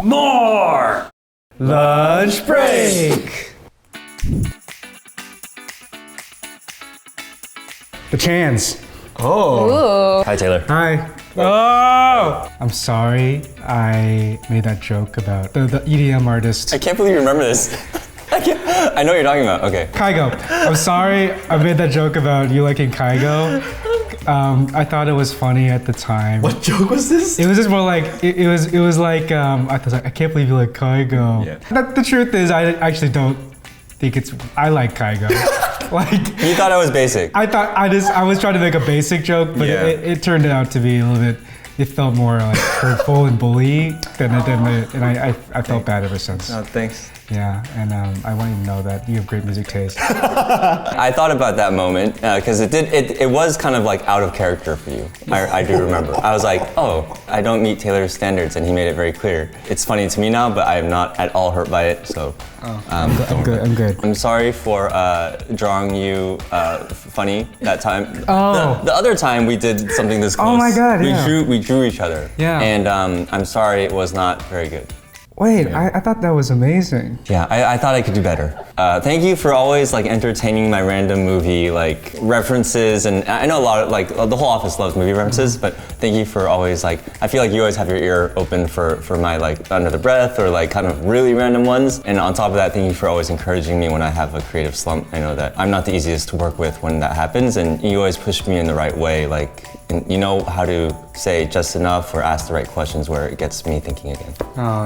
More! Lunch break! The Chans. Oh. Ooh. Hi, Taylor. Hi. Oh! I'm sorry I made that joke about the EDM artist. I can't believe you remember this. I know what you're talking about. Okay. Kygo. I'm sorry I made that joke about you liking Kygo. I thought it was funny at the time. What joke was this? It was just more like it was like I can't believe you like Kygo. Yeah. The truth is I actually don't think I like Kygo. Like You thought I was basic. I was trying to make a basic joke, but Yeah. it turned out to be a little bit. It felt more like hurtful and bully and I felt bad ever since. Oh, thanks. Yeah, and I want you to know that you have great music taste. I thought about that moment because it was kind of like out of character for you. I do remember. I was like, oh, I don't meet Taylor's standards, and he made it very clear. It's funny to me now, but I am not at all hurt by it. So I'm good. I'm sorry for drawing you funny that time. Oh. The other time we did something this close. Oh my God, yeah. We drew each other. Yeah. And I'm sorry it was not very good. Wait, I thought that was amazing. Yeah, I thought I could do better. Thank you for always like entertaining my random movie like references, and I know a lot of like the whole office loves movie references, but thank you for always like, I feel like you always have your ear open for my like under the breath or like kind of really random ones. And on top of that, thank you for always encouraging me when I have a creative slump. I know that I'm not the easiest to work with when that happens, and you always push me in the right way, like, and you know how to say just enough or ask the right questions where it gets me thinking again. Oh,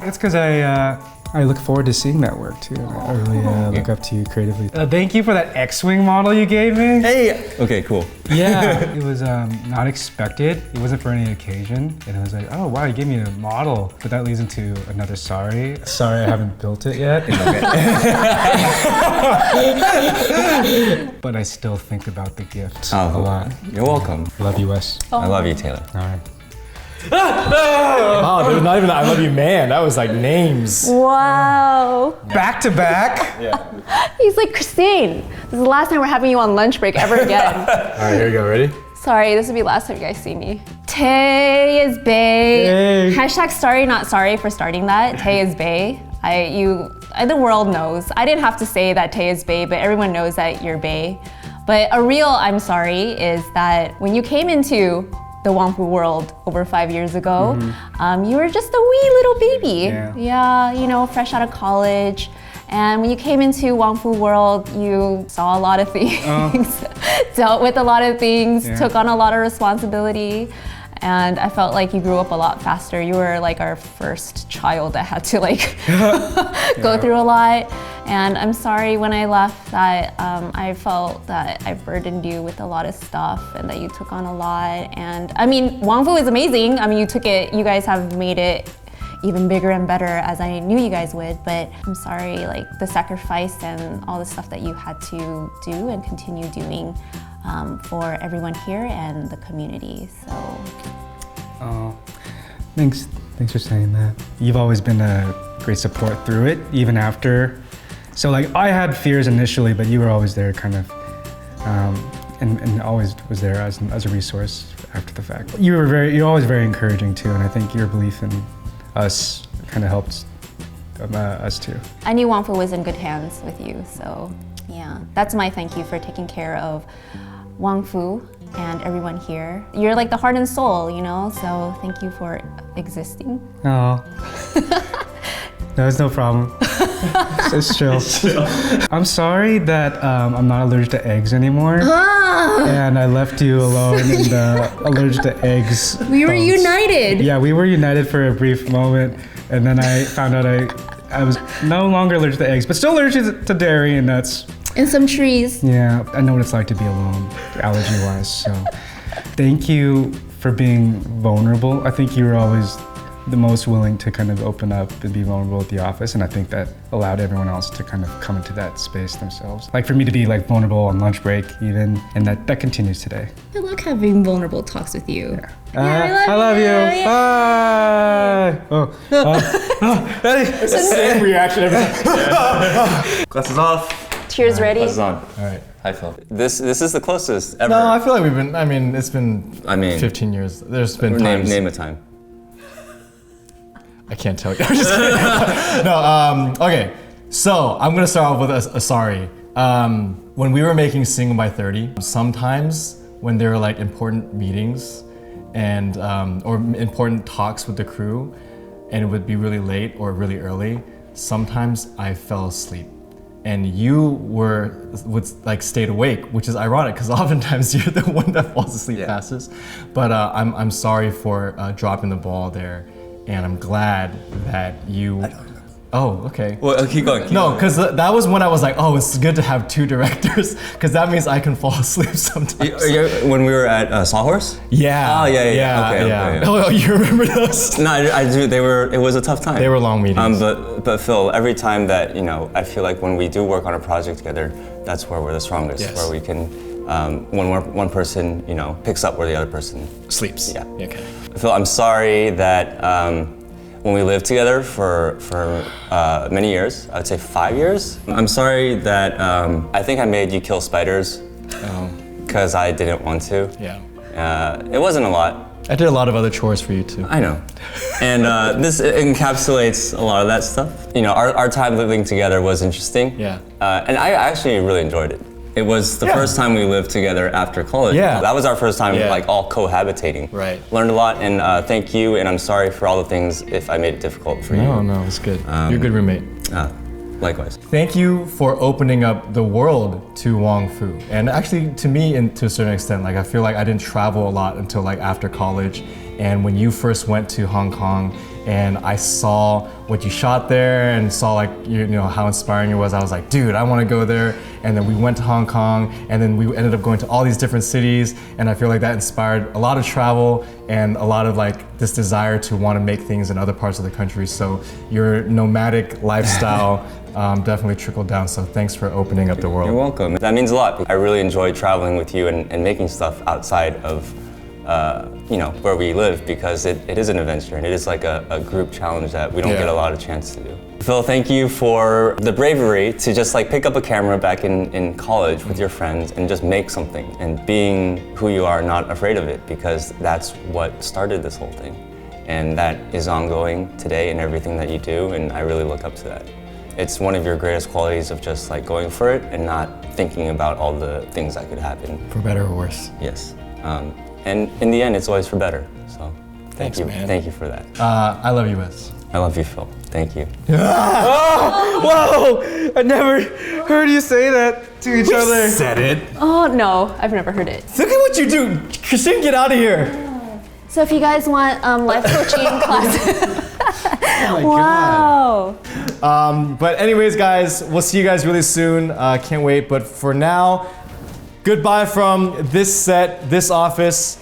that's because I look forward to seeing that work too. I really look up to you creatively. Thank you for that X-Wing model you gave me. Hey! Okay, cool. Yeah, it was not expected. It wasn't for any occasion. And it was like, oh wow, you gave me a model. But that leads into another sorry. Sorry I haven't built it yet. But I still think about the gift a lot. You're welcome. Love you, Wes. I love you, Taylor. All right. Wow, there was not even I love you man. That was like names. Wow. Back to back. He's like, Christine, this is the last time we're having you on lunch break ever again. All right, here we go. Ready? Sorry, this will be the last time you guys see me. Tay is bae. Hey. Hashtag sorry, not sorry for starting that. Tay is bae. The world knows. I didn't have to say that Tay is bae, but everyone knows that you're bae. But a real I'm sorry is that when you came into the Wong Fu world over 5 years ago, you were just a wee little baby. Yeah, you know, fresh out of college. And when you came into Wong Fu world, you saw a lot of things, dealt with a lot of things, took on a lot of responsibility. And I felt like you grew up a lot faster. You were like our first child that had to like go through a lot. And I'm sorry when I left that I felt that I burdened you with a lot of stuff and that you took on a lot. And I mean, Wong Fu is amazing. I mean, you guys have made it even bigger and better as I knew you guys would, but I'm sorry, like the sacrifice and all the stuff that you had to do and continue doing for everyone here and the community, so. Oh, thanks for saying that. You've always been a great support through it, even after. So like, I had fears initially, but you were always there kind of, and always was there as a resource after the fact. You're always very encouraging too, and I think your belief in us kind of helped us too. I knew Wong Fu was in good hands with you, so yeah. That's my thank you for taking care of Wong Fu and everyone here. You're like the heart and soul, you know, so thank you for existing. Oh. No, it's no problem. It's chill. I'm sorry that I'm not allergic to eggs anymore. And I left you alone and allergic to eggs. We were united. Yeah, we were united for a brief moment. And then I found out I was no longer allergic to eggs, but still allergic to dairy and nuts. And some trees. Yeah, I know what it's like to be alone, allergy-wise. So thank you for being vulnerable. I think you were always the most willing to kind of open up and be vulnerable at the office, and I think that allowed everyone else to kind of come into that space themselves. Like for me to be like vulnerable on lunch break even, and that continues today. I like having vulnerable talks with you. Yeah. I love you. Yeah. Bye. Ready? It's the same reaction every time. Glasses off. Cheers, ready? Glasses on. All right. Hi, Phil. This is the closest ever. No, I feel like it's been 15 years. There's been times. Name a time. I can't tell you. I'm just kidding. No, okay. So I'm gonna start off with a sorry. When we were making Single by 30, sometimes when there were like important meetings and or important talks with the crew, and it would be really late or really early, sometimes I fell asleep. And you would like stayed awake, which is ironic because oftentimes you're the one that falls asleep fastest. But I'm sorry for dropping the ball there, and I'm glad that you. Oh, okay. Well, keep going. No, because that was when I was like, oh, it's good to have two directors, because that means I can fall asleep sometimes. When we were at Sawhorse? Yeah. Oh, yeah. Okay. Oh, you remember those? No, I do. It was a tough time. They were long meetings. But Phil, every time that, I feel like when we do work on a project together, that's where we're the strongest, Yes. where we can, when one person, picks up where the other person Sleeps. Yeah. Okay. Phil, I'm sorry that when we lived together for many years, I would say 5 years, I'm sorry that I think I made you kill spiders because I didn't want to. Yeah. It wasn't a lot. I did a lot of other chores for you too. I know. And this encapsulates a lot of that stuff. Our time living together was interesting. Yeah. And I actually really enjoyed it. It was the first time we lived together after college. Yeah. That was our first time Yeah. like all cohabitating. Right. Learned a lot, and thank you, and I'm sorry for all the things if I made it difficult for you. No, it's good. You're a good roommate. Likewise. Thank you for opening up the world to Wong Fu. And actually, to me, and to a certain extent, like I feel like I didn't travel a lot until like after college. And when you first went to Hong Kong, and I saw what you shot there, and saw like how inspiring it was, I was like, dude, I want to go there. And then we went to Hong Kong, and then we ended up going to all these different cities. And I feel like that inspired a lot of travel and a lot of like this desire to want to make things in other parts of the country. So your nomadic lifestyle definitely trickled down. So thanks for opening up the world. You're welcome. That means a lot. I really enjoyed traveling with you and making stuff outside of where we live, because it is an adventure and it is like a group challenge that we don't get a lot of chance to do. Phil, thank you for the bravery to just like pick up a camera back in college with your friends and just make something, and being who you are, not afraid of it, because that's what started this whole thing. And that is ongoing today in everything that you do, and I really look up to that. It's one of your greatest qualities of just like going for it and not thinking about all the things that could happen. For better or worse. Yes. And in the end, it's always for better. So Thanks, you. man. Thank you for that. I love you, Wes. I love you, Phil. Thank you. Whoa! I never heard you say that to each other. Said it. Oh no, I've never heard it. Look at what you do. Christine, get out of here. So if you guys want life coaching classes. Oh my Wow. But anyways, guys, we'll see you guys really soon. Can't wait. But for now, goodbye from this set, this office.